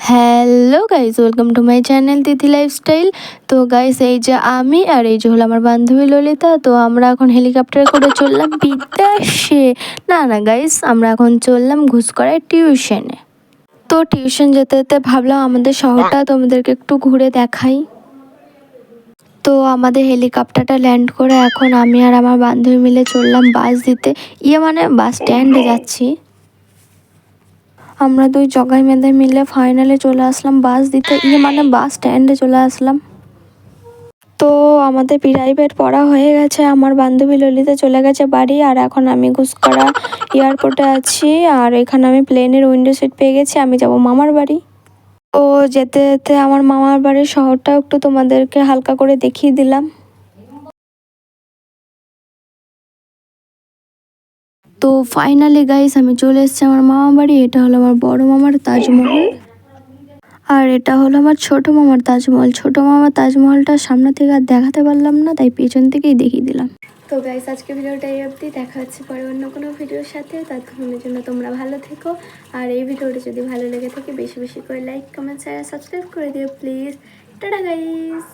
Hello guys, welcome to my channel Tithi lifestyle. তো guys, এই যে আমি আর এই যে হলো আমার বান্ধবী ললিতা। তো আমরা এখন হেলিকপ্টারে করে চললাম বিদেশে। না গাইস, আমরা এখন চললাম ঘুষকরায় টিউশনে। তো টিউশন যেতে যেতে ভাবলাম আমাদের শহরটা তোমাদেরকে একটু ঘুরে দেখাই। তো আমাদের হেলিকপ্টারটা ল্যান্ড করে এখন আমি আর আমার বান্ধবী মিলে চললাম বাস দিতে, মানে বাস স্ট্যান্ডে যাচ্ছি। আমরা দুই জগাই মেদাই মিলে ফাইনালে চলে আসলাম বাস দিতে, মানে বাস স্ট্যান্ডে চলে আসলাম। তো আমাদের প্রাইভেট পড়া হয়ে গেছে, আমার বান্ধবী ললিতা চলে গেছে বাড়ি, আর এখন আমি গুসকরা এয়ারপোর্টে আছি। আর এখানে আমি প্লেনের উইন্ডো সিট পেয়ে গেছি, আমি যাব মামার বাড়ি। তো যেতে যেতে আমার মামার বাড়ির শহরটাও একটু তোমাদেরকে হালকা করে দেখিয়ে দিলাম। তো ফাইনালি গাইস, আমি চলে এসেছি আমার মামার বাড়ি। এটা হলো আমার বড় মামার তাজমহল, আর এটা হলো আমার ছোট মামার তাজমহল। ছোট মামার তাজমহলটা সামনে থেকে আর দেখাতে পারলাম না, তাই পেছন থেকেই দেখিয়ে দিলাম। তো গাইস, আজকে ভিডিওটা এই অবধি, দেখা হচ্ছে পরে অন্য কোনো ভিডিওর সাথে। ততক্ষণের জন্য তোমরা ভালো থেকো। আর এই ভিডিওটা যদি ভালো লেগে থাকে বেশি বেশি করে লাইক, কমেন্ট, শেয়ার, সাবস্ক্রাইব করে দিও প্লিজ। Tata guys.